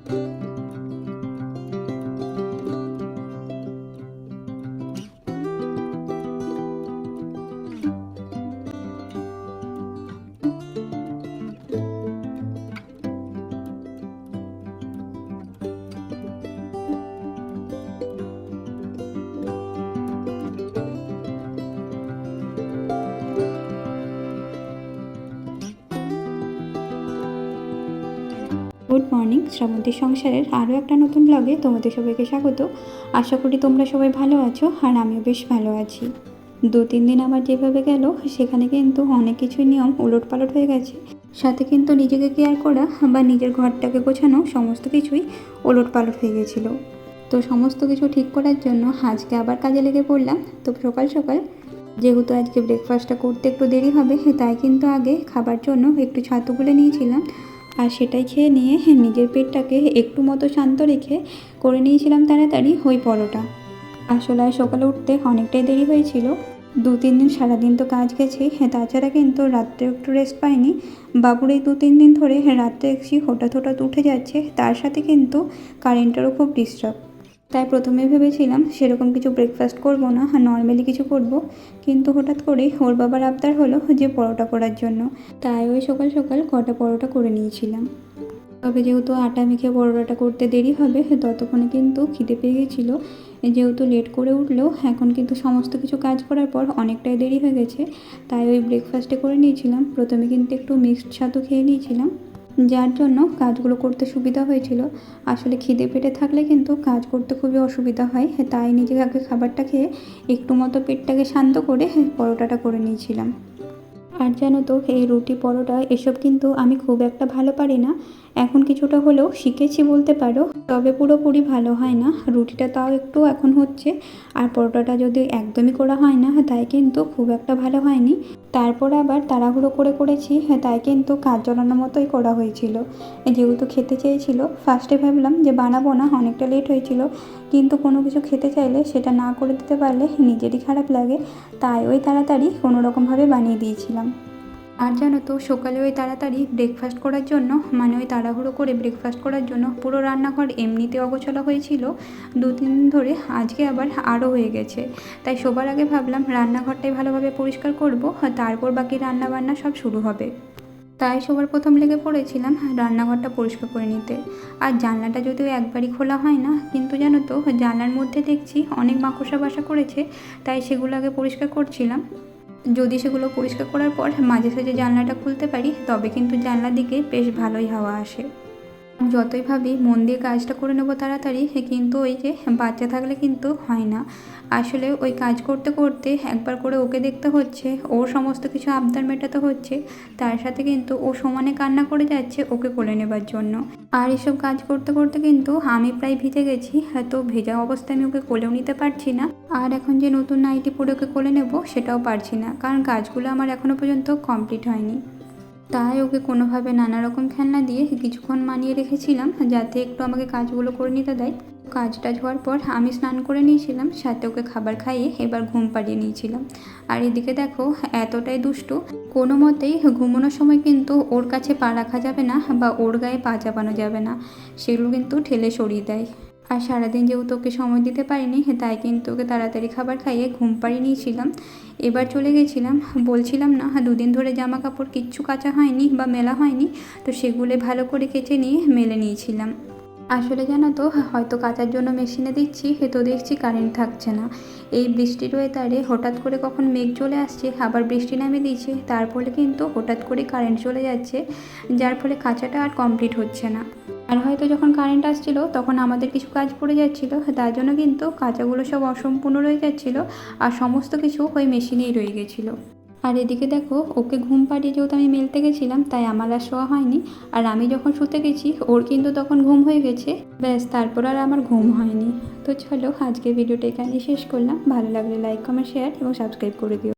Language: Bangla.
গুড মর্নিং, শ্রাবন্তী সংসারের আরও একটা নতুন ব্লগে তোমাদের সবাইকে স্বাগত। আশা করি তোমরা সবাই ভালো আছো, আর আমিও বেশ ভালো আছি। 2-3 দিন আমার যেভাবে গেল, সেখানে কিন্তু অনেক কিছুই নিয়ম উলটপালট হয়ে গেছে। সাথে কিন্তু নিজেকে কেয়ার করা বা নিজের ঘরটাকে গোছানো সমস্ত কিছুই উলটপালট হয়ে গেছিলো। তো সমস্ত কিছু ঠিক করার জন্য আজকে আবার কাজে লেগে পড়লাম। তো সকাল সকাল যেহেতু আজকে ব্রেকফাস্টটা করতে একটু দেরি হবে, তাই কিন্তু আগে খাবার জন্য একটু ছাতু গুলে নিয়েছিলাম, আর সেটাই খেয়ে নিয়ে নিজের পেটটাকে একটু মতো শান্ত রেখে করে নিয়েছিলাম তাড়াতাড়ি ওই পরোটা। আসলে সকালে উঠতে অনেকটাই দেরি হয়েছিল। 2-3 দিন সারাদিন তো কাজ গেছে, তাছাড়া কিন্তু রাত্রে একটু রেস্ট পাইনি। বাবুর এই 2-3 দিন ধরে রাত্রে দেখছি হঠাৎ হঠাৎ উঠে যাচ্ছে, তার সাথে কিন্তু কারেন্টেরও খুব ডিস্টার্ব। তাই প্রথমে ভেবেছিলাম সেরকম কিছু ব্রেকফাস্ট করব না, নর্মালি কিছু করব, কিন্তু হঠাৎ করেই ওর বাবার আবদার হলো যে পরোটা করার জন্য। তাই ওই সকাল সকাল কটা পরোটা করে নিয়েছিলাম। তবে যেহেতু আটা মেখে পরোটাটা করতে দেরি হবে, ততক্ষণে কিন্তু খিদে পেয়ে গেছিলো। যেহেতু লেট করে উঠলেও এখন কিন্তু সমস্ত কিছু কাজ করার পর অনেকটাই দেরি হয়ে গেছে, তাই ওই ব্রেকফাস্টে করে নিয়েছিলাম। প্রথমে কিন্তু একটু মিক্সড ছাতু খেয়ে নিয়েছিলাম, যার জন্য কাজগুলো করতে সুবিধা হয়েছিল। আসলে খিদে পেটে থাকলে কিন্তু কাজ করতে খুবই অসুবিধা হয়, তাই নিজেকে আগে খাবারটা খেয়ে একটু মতো পেটটাকে শান্ত করে পরোটাটা করে নিয়েছিলাম। আর জানো তো, এই রুটি পরোটা এসব কিন্তু আমি খুব একটা ভালো পারি না। এখন কিছুটা হলেও শিখেছি বলতে পারো, তবে পুরোপুরি ভালো হয় না। রুটিটা তাও একটু এখন হচ্ছে, আর পরোটাটা যদি একদমই করা হয় না, তাই কিন্তু খুব একটা ভালো হয়নি। তারপর আবার তাড়াহুড়ো করে করেছি, তাই কিন্তু কাজ চলানোর মতোই করা হয়েছিল। যেহেতু খেতে চেয়েছিল, ফার্স্টে ভাবলাম যে বানাবো না, অনেকটা লেট হয়েছিল, কিন্তু কোনো কিছু খেতে চাইলে সেটা না করে দিতে পারলে নিজেরই খারাপ লাগে, তাই ওই তাড়াতাড়ি কোনো রকমভাবে বানিয়ে দিয়েছিলাম। আর জানো তো, সকালে ওই তাড়াতাড়ি ব্রেকফাস্ট করার জন্য, মানে ওই তাড়াহুড়ো করে ব্রেকফাস্ট করার জন্য পুরো রান্নাঘর এমনিতে অগোছালো হয়েছিল 2-3 দিন ধরে, আজকে আবার আরও হয়ে গেছে। তাই সবার আগে ভাবলাম রান্নাঘরটাই ভালোভাবে পরিষ্কার করব, তারপর বাকি রান্নাবান্না সব শুরু হবে। তাই সবার প্রথম লেগে পড়েছিলাম রান্নাঘরটা পরিষ্কার করে নিতে। আর জানলাটা যদিও একবারই খোলা হয় না, কিন্তু জানো তো, জানলার মধ্যে দেখছি অনেক মাকড়সা বাসা করেছে, তাই সেগুলো আগে পরিষ্কার করছিলাম। যদি সেগুলো পরিষ্কার করার পর মাঝে সাঝে জানলাটা খুলতে পারি, তবে কিন্তু জানলার দিকে বেশ ভালোই হাওয়া আসে। যতই ভাবি মন দিয়ে কাজটা করে নেবো তাড়াতাড়ি, কিন্তু ওই যে বাচ্চা থাকলে কিন্তু হয় না। আসলে ওই কাজ করতে করতে একবার করে ওকে দেখতে হচ্ছে, ওর সমস্ত কিছু আবদার মেটাতে হচ্ছে, তার সাথে কিন্তু ও সমানে কান্না করে যাচ্ছে ওকে কোলে নেবার জন্য। আর এসব কাজ করতে করতে কিন্তু আমি প্রায় ভিজে গেছি, তো ভেজা অবস্থায় আমি ওকে কোলেও নিতে পারছি না। আর এখন যে নতুন নাইটি পরে ওকে কোলে নেব সেটাও পারছি না, কারণ কাজগুলো আমার এখনও পর্যন্ত কমপ্লিট হয়নি। তাই ওকে কোনোভাবে নানা রকম খেলনা দিয়ে কিছুক্ষণ মানিয়ে রেখেছিলাম, যাতে একটু আমাকে কাজগুলো করে নিতে দেয়। কাজটা হওয়ার পর আমি স্নান করে নিয়েছিলাম, সাথে ওকে খাবার খাইয়ে এবার ঘুম পাড়িয়ে নিয়েছিলাম। আর এদিকে দেখো, এতটাই দুষ্টু, কোনো মতেই ঘুমানোর সময় কিন্তু ওর কাছে পা রাখা যাবে না বা ওর গায়ে পা চাপানো যাবে না, সেগুলো কিন্তু ঠেলে সরিয়ে দেয়। আর সারাদিন যেহেতু ওকে সময় দিতে পারিনি, তাই কিন্তু ওকে তাড়াতাড়ি খাবার খাইয়ে ঘুম পাড়িয়ে নিয়েছিলাম। এবার চলে গেছিলাম, বলছিলাম না 2 দিন ধরে জামা কাপড় কিচ্ছু কাচা হয়নি বা মেলা হয়নি, তো সেগুলো ভালো করে কেচে নিয়ে মেলে নিয়েছিলাম। আসলে জানো তো, হয়তো কাচার জন্য মেশিনে দিচ্ছি, তো দেখছি কারেন্ট থাকছে না। এই বৃষ্টির ওয়েদারে হঠাৎ করে কখন মেঘ চলে আসছে, আবার বৃষ্টি নামে দিচ্ছে, তার ফলে কিন্তু হঠাৎ করে কারেন্ট চলে যাচ্ছে, যার ফলে কাচাটা আর কমপ্লিট হচ্ছে না। আর হয়তো যখন কারেন্ট আসছিল তখন আমাদের কিছু কাজ পড়ে যাচ্ছিল, তার জন্য কিন্তু কাচাগুলো সব অসম্পূর্ণ রয়ে যাচ্ছিল, আর সমস্ত কিছু ওই মেশিনেই রয়ে গেছিলো। আর এদিকে দেখো, ওকে ঘুম পাড়িয়ে যেহেতু আমি মেলতে গেছিলাম, তাই আমার আর শোয়া হয়নি। আর আমি যখন শুতে গেছি ওর কিন্তু তখন ঘুম হয়ে গেছে, ব্যাস তারপর আর আমার ঘুম হয়নি। তো চলো, আজকের ভিডিওটা এখানেই শেষ করলাম। ভালো লাগলে লাইক, কমেন্ট, শেয়ার এবং সাবস্ক্রাইব করে দিও।